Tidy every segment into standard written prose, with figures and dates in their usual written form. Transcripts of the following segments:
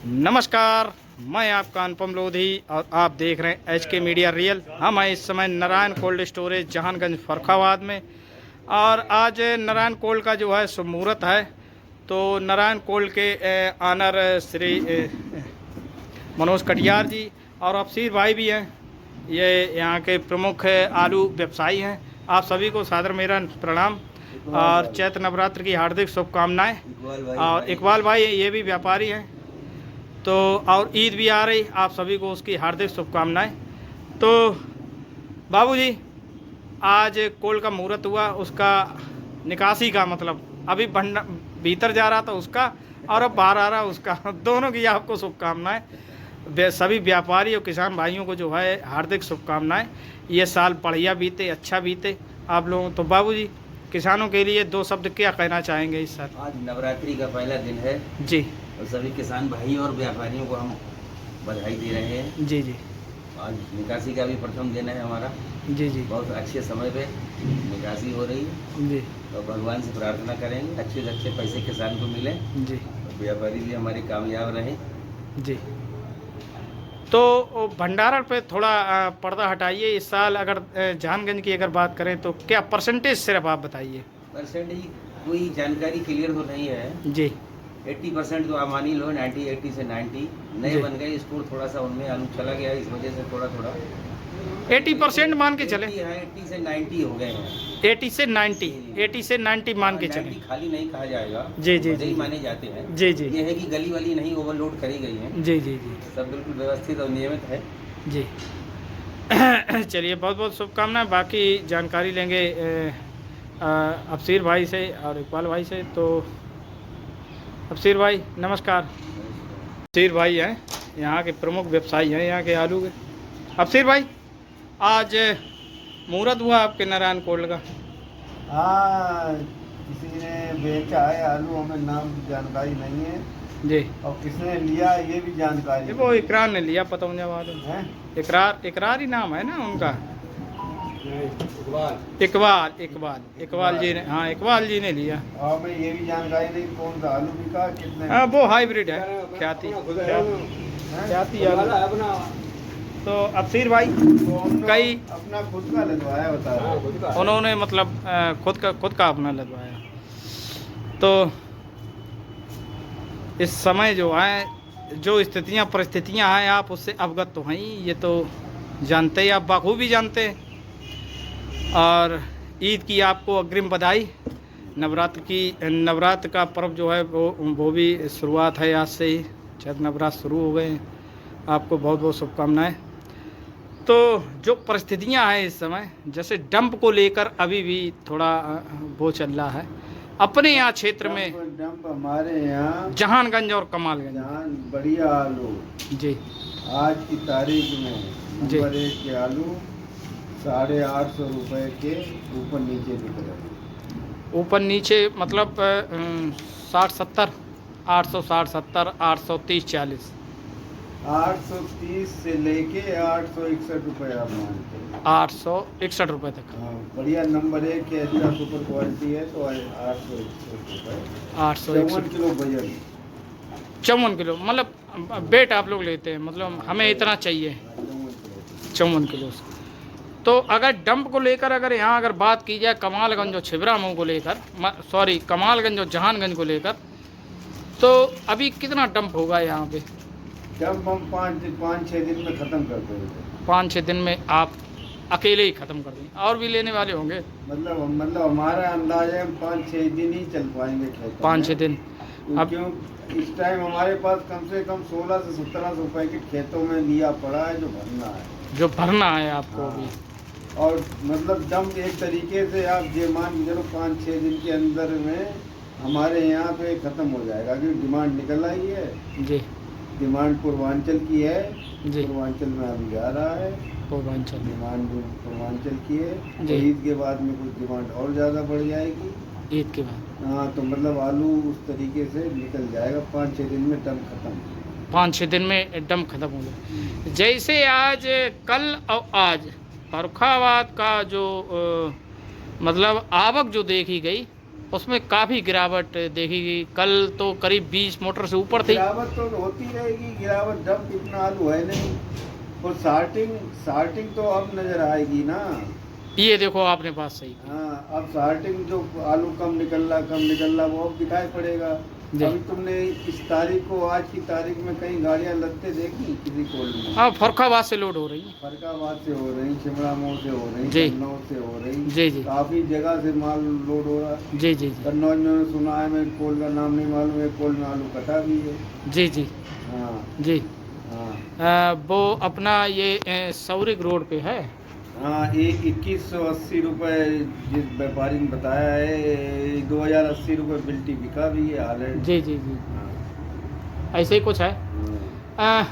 नमस्कार, मैं आपका अनुपम लोधी और आप देख रहे हैं एचके मीडिया रियल। हम हैं इस समय नारायण कोल्ड स्टोरेज जहानगंज फर्रुखाबाद में। और आज नारायण कोल्ड का जो है शुभ मुहूर्त है। तो नारायण कोल्ड के आनर श्री मनोज कटियार जी और अफसीर भाई भी हैं। ये यहाँ के प्रमुख आलू व्यवसायी हैं। आप सभी को सादर मेरा प्रणाम और चैत्र नवरात्र की हार्दिक शुभकामनाएं। और इकबाल भाई ये भी व्यापारी हैं। तो और ईद भी आ रही, आप सभी को उसकी हार्दिक शुभकामनाएं। तो बाबूजी, आज कोल्ड का मुहूर्त हुआ, उसका निकासी का मतलब अभी भीतर जा रहा था उसका और अब बाहर आ रहा उसका, दोनों की आपको शुभकामनाएं। सभी व्यापारी और किसान भाइयों को जो है हार्दिक शुभकामनाएं। ये साल बढ़िया बीते, अच्छा बीते आप लोगों। तो बाबूजी, किसानों के लिए दो शब्द क्या कहना चाहेंगे इस साल? आज नवरात्रि का पहला दिन है जी, और सभी किसान भाई और व्यापारियों को हम बधाई दे रहे हैं। जी जी, आज निकासी का भी प्रथम दिन है हमारा। जी जी, बहुत अच्छे समय पे निकासी हो रही है जी और भगवान से प्रार्थना करेंगे अच्छे से अच्छे पैसे किसान को मिले जी, और व्यापारी भी हमारे कामयाब रहे। जी। तो भंडारण पे थोड़ा पर्दा हटाइए। इस साल अगर जहानगंज की अगर बात करें तो क्या परसेंटेज सिर्फ आप बताइए। परसेंट ही कोई जानकारी क्लियर तो नहीं है जी 80% तो आप मान ही लो 80 से 90 नए जी। बन गए स्कोर थोड़ा सा उनमें आलू चला गया इस वजह से थोड़ा थोड़ा 80% मान के चले। 80 से 90 हो गए हैं। 80 से 90, 80 से 90 मान के चले। 90 खाली नहीं कहा जाएगा, जी जी बड़े ही जी माने जाते हैं। जी जी ये है कि गली वाली नहीं ओवरलोड करी गई है। जी जी जी सब बिल्कुल व्यवस्थित और नियमित है। जी। चलिए, बहुत बहुत शुभकामनाएं। बाकी जानकारी लेंगे अफसीर भाई से और इकबाल भाई से। तो अफसीर भाई नमस्कार। अफसीर भाई हैं, यहाँ के प्रमुख व्यवसायी हैं यहाँ के आलू के। अफसीर भाई, आज मुहूर्त हुआ आपके नारायण कोल्ड का। हाँ, किसी ने बेचा है आलू, हमें नाम की जानकारी नहीं है जी, और किसने लिया ये भी जानकारी ये वो इकरार ने लिया, पता मुझे वाले है। इकरार ही नाम है ना उनका। इकबाल जी ने, हाँ इकबाल जी ने लिया। और मैं ये भी जानकारी नहीं कि कौन सा आलू बिका कितने। हाँ, वो हाइब्रिड है, ख्याति आलू। तो अफसीर भाई, कई अपना खुद का लगवाया बता रहे। उन्होंने मतलब खुद का अपना लगवाया। तो इस समय जो है, जो स्थितियां परिस्थितियां हैं, आप उससे अवगत तो हैं ही, ये तो जानते ही, आप बखूबी जानते हैं। और ईद की आपको अग्रिम बधाई। नवरात्र का पर्व जो है वो भी शुरुआत है आज से ही। चैत्र नवरात्र शुरू हो गए हैं। आपको बहुत बहुत शुभकामनाएं। तो जो परिस्थितियां हैं इस समय, जैसे डंप को लेकर अभी भी थोड़ा वो चल रहा है अपने यहाँ क्षेत्र में। डंप हमारे यहाँ जहानगंज और कमालगंज। जहाँ बढ़िया आलू जी आज की तारीख में जी। नंबर 1 के आलू 850 रुपए के ऊपर नीचे बिक रहे हैं। ऊपर नीचे मतलब 60-70, 860-70, 830, 40, 830 से लेके 861 रुपए आप मानते हैं। 861 रुपये तक। हाँ, बढ़िया नंबर 1 के अच्छा सुपर क्वालिटी है तो 861 रुपए। 861 किलो वजन। 54 किलो मतलब वेट आप लोग लेते हैं, मतलब हमें इतना चाहिए 54 किलो से। तो अगर डंप को लेकर अगर यहाँ अगर बात की जाए कमालगंज और छिबरामऊ को लेकर, सॉरी कमालगंज और जहानगंज को लेकर, तो अभी कितना डंप होगा यहाँ पे? डंप हम 5-6 दिन में ख़त्म कर देंगे। 5-6 दिन में आप अकेले ही ख़त्म कर देंगे, और भी लेने वाले होंगे? मतलब हमारा अंदाज़ है हम 5-6 दिन ही चल पाएंगे खेतों 5-6 दिन। अब क्यों इस टाइम हमारे पास कम से कम 16 से 17 रुपए के खेतों में लिया पड़ा है जो भरना है आपको भी। और मतलब डंप एक तरीके से आप ये मान के चलो 5-6 दिन के अंदर में हमारे यहाँ पे ख़त्म हो जाएगा क्योंकि डिमांड निकल आई है जी। डिमांड पूर्वांचल की है जी, पूर्वांचल में अभी जा रहा है पूर्वांचल डिमांड पूर्वांचल की है। जी। ईद के बाद में कुछ डिमांड और ज़्यादा बढ़ जाएगी। ईद के बाद हाँ, तो मतलब आलू उस तरीके से निकल जाएगा 5-6 दिन में डंप खत्म। 5-6 दिन में डंप खत्म हो गया। जैसे आज कल और आज फर्रुखाबाद का जो मतलब आवक जो देखी गई, उसमें काफ़ी गिरावट देखी गई। कल तो करीब 20 मोटर से ऊपर थी। गिरावट तो होती रहेगी, गिरावट जब इतना आलू है नहीं, और सार्टिंग तो अब नजर आएगी ना। ये देखो आपने बात सही की। हाँ, अब सार्टिंग जो आलू कम निकल रहा वो अब दिखाई पड़ेगा। जी। अभी तुमने इस तारीख को, आज की तारीख में कहीं गाड़ियां लगते देखी किसी कोल्ड में? हाँ, फरुखाबाद से लोड हो रही है। फरकाबाद से हो रही, शिमला मोड़ से हो रही, जी। कन्नौज से हो रही, जी जी काफी जगह से माल लोड हो रहा है। जी जी जी कन्नौज में मैंने सुना है, मैं कोल का नाम नहीं मालूम है, कोल में आलू कटा भी है। जी जी हाँ जी। हाँ वो अपना ये सौरिक रोड पे है। हाँ, ये 2180 रुपये जिस व्यापारी ने बताया है, 2080 रुपये बिल्टी बिका भी है हालैंड। जी जी जी, हाँ, ऐसे ही कुछ है। हाँ।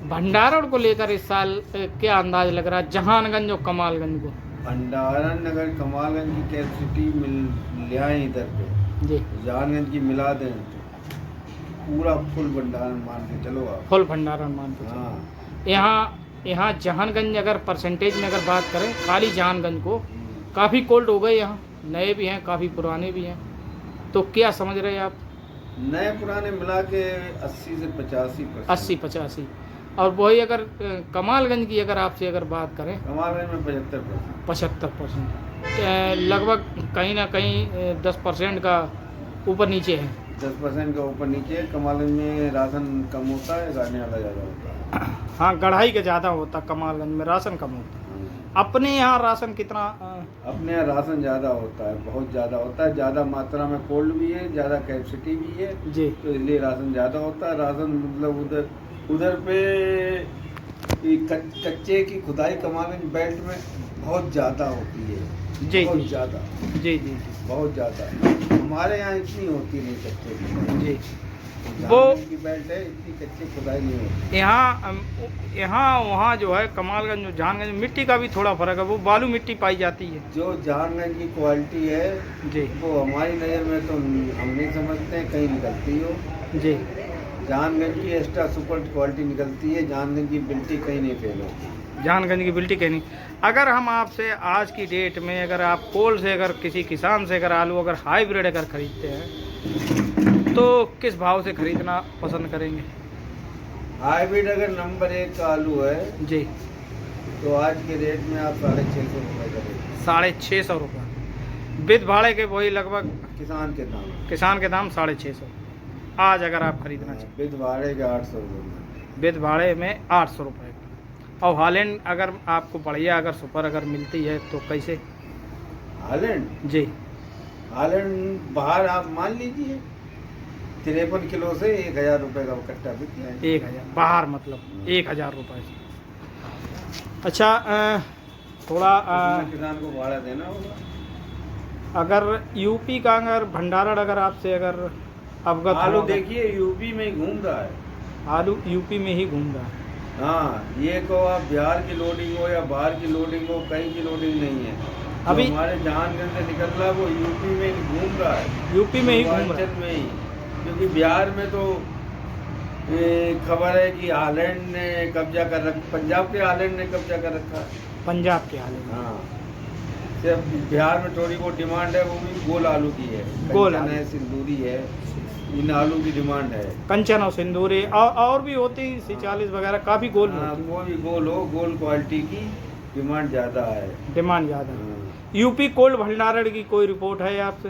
भंडारण को लेकर इस साल क्या अंदाज लग रहा है, जहानगंज और कमालगंज को? भंडारण अगर कमालगंज की कैपेसिटी मिल ले आए इधर पे, जी, जहानगंज की मिला दें तो पूरा फुल भंडारण मान के चलो आप। फुल भंडारण मान के चलो। हाँ, यहाँ जहानगंज अगर परसेंटेज में अगर बात करें, खाली जहानगंज को काफ़ी कोल्ड हो गए। यहाँ नए भी हैं, काफ़ी पुराने भी हैं, तो क्या समझ रहे हैं आप? नए पुराने मिला के 80 से 85%। 80-85। और वही अगर कमालगंज की अगर आपसे अगर बात करें, कमालगंज में 75%। 75%, लगभग कहीं ना कहीं 10% का ऊपर नीचे है। 10% का ऊपर नीचे। कमालगंज में राशन कम होता है, गाने वाला ज़्यादा होता है। हाँ, गढ़ाई का ज़्यादा होता, कमालगंज में राशन कम होता। अपने यहाँ राशन कितना? अपने यहाँ राशन ज़्यादा होता है, बहुत ज़्यादा होता है, ज़्यादा मात्रा में कोल्ड भी है, ज़्यादा कैपेसिटी भी है, जी तो इसलिए राशन ज़्यादा होता है। राशन मतलब उधर पे ये कच्चे की खुदाई कमालगंज बेल्ट में बहुत ज़्यादा होती है। जी बहुत जी ज़्यादा, जी जी बहुत ज़्यादा। हमारे यहाँ इतनी होती नहीं कच्चे की। जी। वो वो की बेल्ट है, इतनी कच्ची खुदाई नहीं होती। यहाँ वहाँ जो है कमालगंज और जहानगंज मिट्टी का भी थोड़ा फर्क है, वो बालू मिट्टी पाई जाती है। जो जहानगंज की क्वालिटी है जी वो हमारी नज़र में तो हम नहीं समझते हैं कहीं निकलती हो। जी। जहानगंज की एक्स्ट्रा सुपर क्वालिटी निकलती है, जहानगंज की बिल्टी कहीं नहीं फेल होती। जहानगंज की बिल्टी कहनी। अगर हम आपसे आज की डेट में अगर आप कोल से अगर किसी किसान से अगर आलू अगर हाइब्रिड अगर खरीदते हैं तो किस भाव से खरीदना पसंद करेंगे? हाइब्रिड अगर नंबर 1 का आलू है जी, तो आज के रेट में आप 650 रुपये करेंगे। 650 रुपये विद भाड़े के, वही लगभग किसान के दाम। किसान के दाम 650 आज अगर आप खरीदना चाहें। विद भाड़े के 800 रुपये। विद भाड़े में 800 रुपये। और हालैंड अगर आपको बढ़िया अगर सुपर अगर मिलती है तो कैसे? हालैंड, जी, हालैंड बाहर आप मान लीजिए 53 किलो से 1000 रुपये का कट्टा बिकता है। 1000 बाहर, मतलब 1000 रुपये से। अच्छा, थोड़ा उसमें किसान को भाड़ा देना होगा। अगर यूपी का अगर भंडारण अगर आपसे अगर अवगत आलू होगा- देखिए यूपी में ही घूम रहा है। आलू यूपी में ही घूम रहा है। हाँ, ये को आप बिहार की लोडिंग हो या बाहर की लोडिंग हो, कहीं की लोडिंग नहीं है। अभी जो हमारे जहानगंज से निकल रहा है वो यूपी में ही घूम रहा है। यूपी में ही घूम रहा है। पूर्वांचल में ही, क्योंकि बिहार में तो खबर है कि हालैंड ने कब्जा कर रखा, पंजाब के हालैंड ने कब्जा कर रखा है। पंजाब के हालैंड। हाँ, सिर्फ बिहार में थोड़ी बहुत डिमांड है, वो भी गोल आलू की है। गोल कंचन आलू। है, सिंदूरी है, इन आलू की डिमांड है। कंचन और सिंदूरी और भी होती 46 वगैरह, काफ़ी गोल में हाँ, होती वो भी गोल हो, गोल क्वालिटी की डिमांड ज़्यादा है। डिमांड ज़्यादा है। हाँ। यूपी कोल्ड भंडारण की कोई रिपोर्ट है आपसे?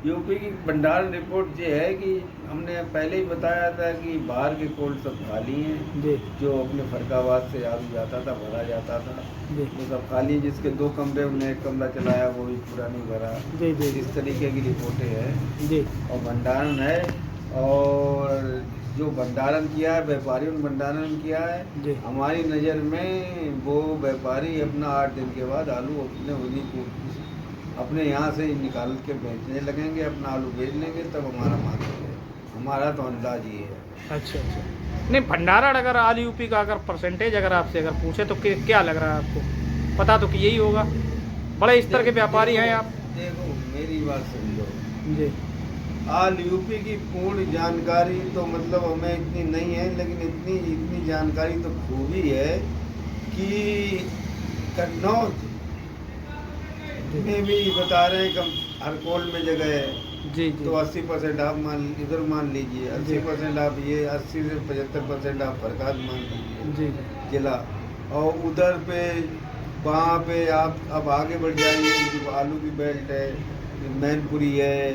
यूपी की भंडारण रिपोर्ट ये है कि हमने पहले ही बताया था कि बाहर के कोल्ड सब खाली हैं। जी जो अपने फरकाबाद से आलू जाता था, भरा जाता था, जी वो सब खाली हैं। जिसके 2 कमरे, उन्हें 1 कमरा चलाया, वो भी पूरा नहीं भरा। जी जी इस तरीके की रिपोर्टें हैं। जी और भंडारण है, और जो भंडारण किया है व्यापारियों ने भंडारण किया है। जी हमारी नज़र में वो व्यापारी अपना 8 दिन के बाद आलू अपने उन्हीं को अपने यहाँ से निकाल के बेचने लगेंगे, अपना आलू बेच लेंगे, तब हमारा मार्केट है। हमारा तो अंदाज ये है। अच्छा अच्छा। नहीं, भंडारण अगर आलू यूपी का अगर परसेंटेज अगर आपसे अगर पूछे तो क्या लग रहा है आपको? पता तो कि यही होगा, बड़े स्तर के व्यापारी हैं आप। देखो मेरी बात समझो, जी आल यूपी की पूर्ण जानकारी तो मतलब हमें इतनी नहीं है, लेकिन इतनी जानकारी तो खूबी है कि कन्नौज में भी बता रहे हैं हर कोल्ड में जगह है, जी तो जी 80% आप इधर मान लीजिए, 80% आप ये 80 से 75% आप फरकात मान लीजिए जी जिला। और उधर पे वहाँ पे आप अब आगे बढ़ जाइए, जो आलू की बेल्ट है, मैनपुरी है,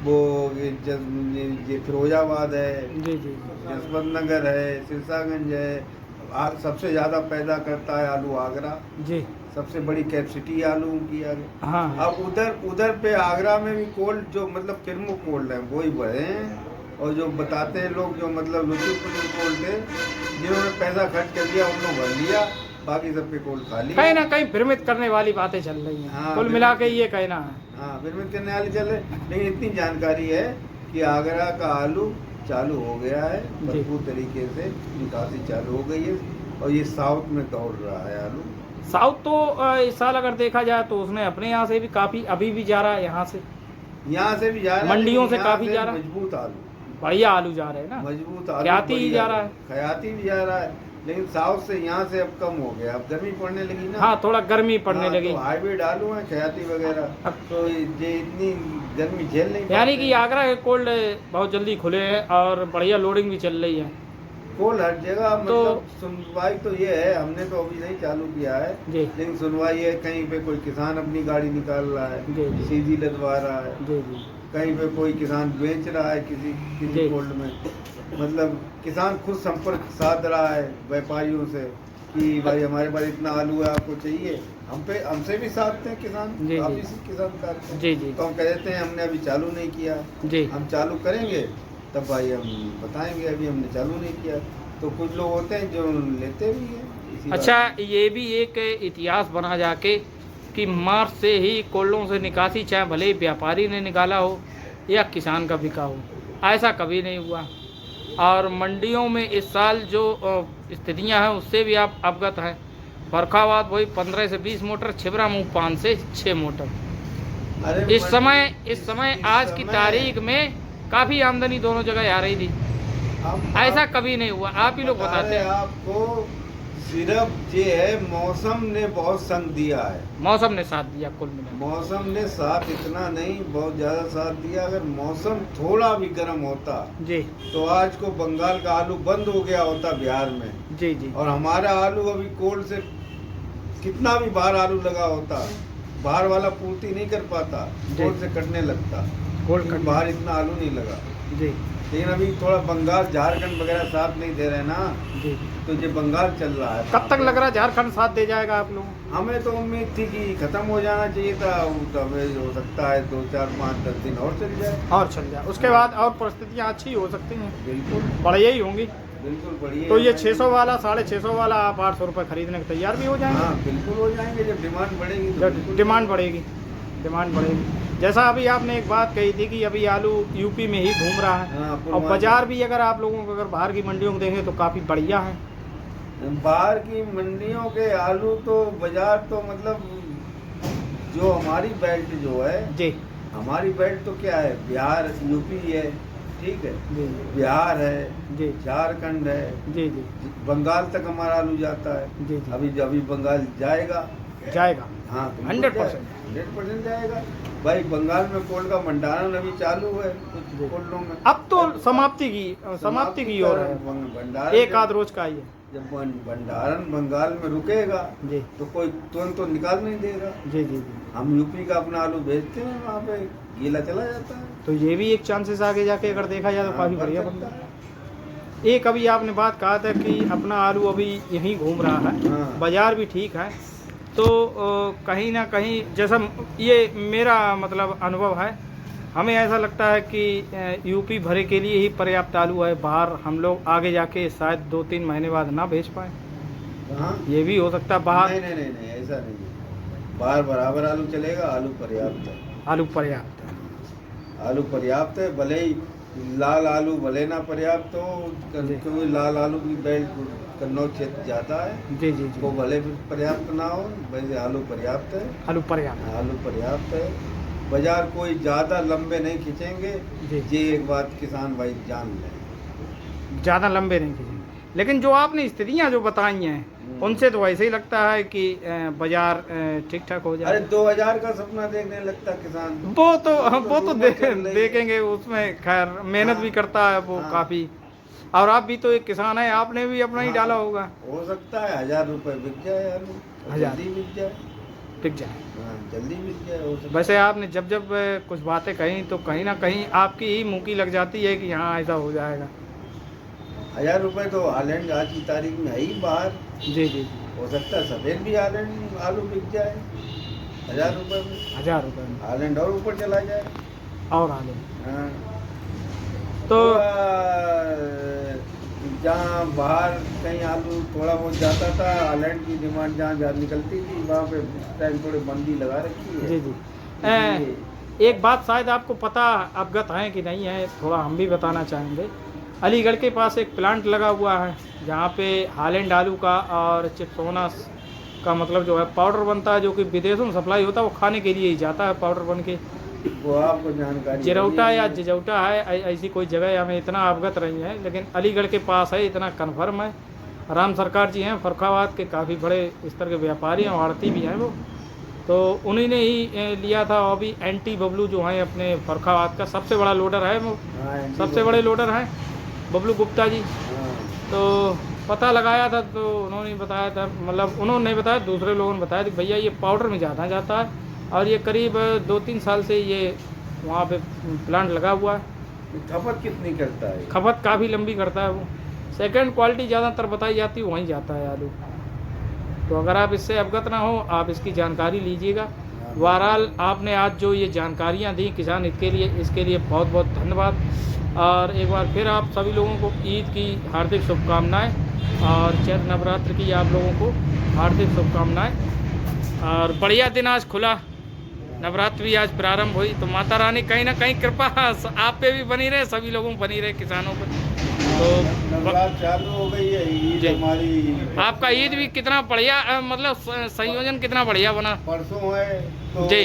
वो ये फिरोजाबाद है, जी जी जसवंत नगर है, सिरसागंज है। सबसे ज़्यादा पैदा करता है आलू आगरा, जी। सबसे बड़ी कैपेसिटी आलू की आगे। हाँ हाँ अब उधर पे आगरा में भी कोल्ड जो मतलब प्रमुख कोल्ड है वही बड़े हैं, और जो बताते हैं लोग जो मतलब लुचुपुचु कोल्ड थे, जिन्होंने पैसा खर्च कर दिया उन्होंने भर लिया, बाकी सब पे कोल्ड खा लिया। कहीं ना कहीं भ्रमित करने वाली बातें चल रही हैं। हाँ, कुल मिला के ये कहना है। हाँ, फिर करने वाली चले, लेकिन इतनी जानकारी है कि आगरा का आलू चालू हो गया है, भरपूर तरीके से निकासी चालू हो गई है, और ये साउथ में दौड़ रहा है आलू। साउथ तो इस साल अगर देखा जाए तो उसने अपने यहाँ से भी काफी अभी भी जा रहा है, यहाँ से भी जा रहा है, मंडियों से लेकिन यहाँ काफी जा रहा है। मजबूत आलू, बढ़िया आलू जा रहे हैं ना, मजबूत आलू, ख्याति ही जा रहा है। खयाती भी जा रहा है, लेकिन साउथ से यहाँ से अब कम हो गया, अब गर्मी पड़ने लगी ना। हाँ, थोड़ा गर्मी पड़ने लगी। तो हाइब्रिड आलू है खयाती वगैरह, तो ये इतनी गर्मी झेल नहीं पाते। यानी कि आगरा के कोल्ड बहुत जल्दी खुले हैं और बढ़िया लोडिंग भी चल रही है। कोल्ड हर जगह, मतलब सुनवाई तो ये है, हमने तो अभी नहीं चालू किया है, जी लेकिन सुनवाई है, कहीं पे कोई किसान अपनी गाड़ी निकाल रहा है, जी जी सीधी लदवा रहा है, जी जी कहीं पे कोई किसान बेच रहा है किसी जी। कोल्ड में, मतलब किसान खुद संपर्क साध रहा है व्यापारियों से कि भाई हमारे पास इतना आलू है, आपको चाहिए। हमसे भी साधते हैं किसान, जी, काफी जी। किसान साधते हैं। जी जी तो हम कह देते हैं हमने अभी चालू नहीं किया, जी हम चालू करेंगे तब भाई हम बताएंगे, अभी हमने चालू नहीं किया। तो कुछ लोग होते हैं जो लेते भी हैं इसी अच्छा, बात पे। ये भी एक इतिहास बना जाके कि मार्च से ही कोल्डों से निकासी, चाहे भले ही व्यापारी ने निकाला हो या किसान का बिका हो, ऐसा कभी नहीं हुआ। और मंडियों में इस साल जो स्थितियां हैं उससे भी आप अवगत हैं। फर्रुखाबाद वही 15 से 20 मोटर, छिबरा मुँह 5 से 6 मोटर। अरे इस समय आज की तारीख में काफ़ी आमदनी दोनों जगह आ रही थी, ऐसा कभी नहीं हुआ। आप ही लोग बताते हैं। आपको सिर्फ ये है, मौसम ने बहुत संग दिया है, मौसम ने साथ दिया कुल मिला। मौसम ने साथ इतना नहीं, बहुत ज्यादा साथ दिया। अगर मौसम थोड़ा भी गर्म होता जी तो आज को बंगाल का आलू बंद हो गया होता बिहार में, जी जी और हमारा आलू अभी कोल्ड से कितना भी बाहर आलू लगा होता, बाहर वाला पूर्ति नहीं कर पाता, कोल्ड से कटने लगता, कोल्ड क्योंकि बाहर इतना आलू नहीं लगा। जी लेकिन अभी थोड़ा बंगाल झारखंड वगैरह साथ नहीं दे रहे ना, जी। तो ये बंगाल चल रहा है। कब तक लग रहा है झारखंड साथ दे जाएगा आप लोग? हमें तो उम्मीद थी कि खत्म हो जाना चाहिए था, तो हमें हो सकता है 2, 4, 5, 10 दिन और चल जाए, और चल जाए, उसके बाद और परिस्थितियाँ अच्छी हो सकती हैं, बिल्कुल बढ़िया ही होंगी। बिल्कुल बढ़िया। तो ये 600 वाला 650 वाला आप 800 रुपये खरीदने के तैयार भी हो जाएंगे। हाँ बिल्कुल हो जाएंगे, जब डिमांड बढ़ेगी तो जब बिल्कुल। डिमांड बढ़ेगी, डिमांड बढ़ेगी। जैसा अभी आपने एक बात कही थी कि अभी आलू यूपी में ही घूम रहा है, हाँ, और बाजार भी अगर आप लोगों को अगर बाहर की मंडियों को देखें तो काफ़ी बढ़िया है। बाहर की मंडियों के आलू तो बाजार तो मतलब जो हमारी बेल्ट जो है, जी हमारी बेल्ट तो क्या है, बिहार यूपी है, ठीक है, जी बिहार है, जी झारखंड है, जी जी बंगाल तक हमारा आलू जाता है। जी जी अभी बंगाल जाएगा। जाएगा। हाँ 100%। 100% जाएगा भाई। बंगाल में कोल्ड का भंडारण अभी चालू है कुछ कोल्डों में। अब तो समाप्ति की ओर है, भंडारण एक आध रोज का ही है। जब भंडारण बंगाल में रुकेगा जी तो कोई तुरंत तो निकाल नहीं देगा। जी जी जी। हम यूपी का अपना आलू भेजते हैं, वहाँ पे गीला चला जाता है। तो ये भी एक चांसेस आगे जाके अगर देखा जाए तो हाँ, काफ़ी बढ़ बढ़िया सकता बनता है। है। एक अभी आपने बात कहा था कि अपना आलू अभी यहीं घूम रहा है, हाँ। बाजार भी ठीक है, तो कहीं ना कहीं जैसा ये मेरा मतलब अनुभव है, हमें ऐसा लगता है कि यूपी भरे के लिए ही पर्याप्त आलू है। बाहर हम लोग आगे जाके शायद 2-3 महीने बाद ना भेज पाए, हाँ ये भी हो सकता है। बाहर नहीं ऐसा नहीं है, बाहर बराबर आलू चलेगा। आलू पर्याप्त है, आलू पर्याप्त है। आलू पर्याप्त है, भले ही लाल आलू भले ना पर्याप्त हो, जी। क्योंकि लाल आलू की बेल्ट कन्नौज क्षेत्र जाता है, जी जी वो जी, भले पर्याप्त ना हो, वैसे आलू पर्याप्त है। आलू पर्याप्त। आलू पर्याप्त है, बाजार कोई ज़्यादा लंबे नहीं खींचेंगे, जी ये एक बात किसान भाई जान लें। ज़्यादा लंबे नहीं खींचेंगे, लेकिन जो आपने स्थितियाँ जो बताई हैं उनसे तो वैसे ही लगता है कि बाजार ठीक ठाक हो अरे जाए। 2000 का सपना देखने लगता किसान। वो तो रूमर चल रही है। देखेंगे, उसमें खैर मेहनत भी करता है वो हाँ। काफी। और आप भी तो एक किसान है, आपने भी अपना ही हाँ, डाला होगा। हो सकता है 1000 रुपए बिक जाए आलू, और 1000 जल्दी बिक जाए। टिक जाए। हाँ, जल्दी बिक जाए हो सकता वैसे आपने जब जब कुछ बातें कही तो कहीं ना कहीं आपकी ही मुंह की लग जाती है कि हाँ ऐसा हो जाएगा। 1000 रुपए तो हालैंड आज की तारीख में है ही बाहर। जी जी जी। हो सकता है सफेद भी हालैंड आलू बिक जाए 1000 रुपए में। 1000 रुपये में हालैंड और ऊपर चला जाए। और आलू। हाँ। तो जहाँ बाहर कहीं आलू थोड़ा बहुत जाता था, हालैंड की डिमांड जहाँ जहाँ निकलती थी वहाँ पे इस टाइम थोड़ी बंदी लगा रखी है। जी जी। इसलिए एक बात शायद आपको पता अवगत है कि नहीं है, थोड़ा हम भी बताना चाहेंगे। अलीगढ़ के पास एक प्लांट लगा हुआ है जहाँ पे हालैंड आलू का और चिप्सोनस का मतलब जो है पाउडर बनता है, जो कि विदेशों में सप्लाई होता है, वो खाने के लिए ही जाता है पाउडर बन के। वो आपको जानकारी जिरौटा होगी। या जिजौटा है, ऐसी कोई जगह हमें इतना अवगत नहीं है, लेकिन अलीगढ़ के पास है, इतना कन्फर्म है। राम सरकार जी हैं फर्रुखाबाद के, काफ़ी बड़े स्तर के व्यापारी हैं, आड़ती भी हैं वो। तो उन्हीं ने ही लिया था। और भी एंटी बबलू जो हैं अपने फर्रुखाबाद का सबसे बड़ा लोडर है वो, हाँ, सबसे बड़े लोडर हैं बबलू गुप्ता जी। हाँ। तो पता लगाया था तो उन्होंने बताया था, मतलब उन्होंने नहीं बताया, दूसरे लोगों ने बताया कि भैया ये पाउडर में ज़्यादा जाता है, और ये करीब 2-3 साल से ये वहाँ पे प्लांट लगा हुआ है। खपत कितनी करता है? खपत काफ़ी लंबी करता है वो। सेकंड क्वालिटी ज़्यादातर बताई जाती है, वहीं जाता है आलू। तो अगर आप इससे अवगत ना हो, आप इसकी जानकारी लीजिएगा। बहरहाल आपने आज जो ये जानकारियाँ दी किसान हित के लिए, इसके लिए बहुत बहुत धन्यवाद। और एक बार फिर आप सभी लोगों को ईद की हार्दिक शुभकामनाएं, और चैत्र नवरात्र की आप लोगों को हार्दिक शुभकामनाएं। और बढ़िया दिन आज खुला, नवरात्र भी आज प्रारंभ हुई, तो माता रानी कहीं ना कहीं कृपा आप पे भी बनी रहे, सभी लोगों पर बनी रहे, किसानों पर। तो नवरात्र चालू हो गई है, ईद जी। हमारी आपका ईद भी कितना बढ़िया मतलब संयोजन कितना बढ़िया बना। परसों है, तो जी।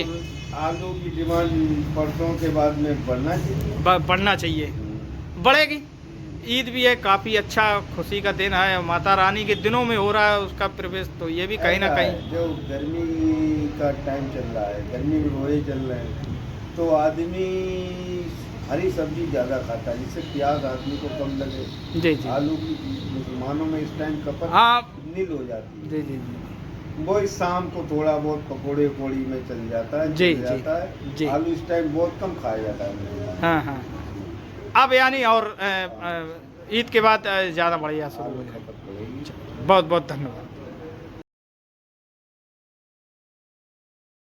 आलू की डिमांड परसों के बाद में बढ़ना चाहिए। बढ़ना चाहिए, बढ़ेगी। ईद भी है, काफ़ी अच्छा खुशी का दिन है, माता रानी के दिनों में हो रहा है उसका प्रवेश, तो ये भी कहीं ना ऐसा है, कहीं जो गर्मी का टाइम चल रहा है, गर्मी में रोए चल रहे हैं, तो आदमी हरी सब्जी ज़्यादा खाता है, जिससे प्याज आदमी को कम लगे। जी जी। आलू की मुसलमानों में इस टाइम खपत हाँ नील हो जाती है। जी जी जी। वो इस शाम को थोड़ा बहुत पकोड़े वकोड़ी में चल जाता है, जी, चल जी, जाता है। जी। आलू इस टाइम बहुत कम खाया जाता है। हाँ हाँ। अब यानी और ईद के बाद ज़्यादा बढ़िया शुरू हो आलू जाएगा। खपत बढ़ेगी। बहुत बहुत धन्यवाद।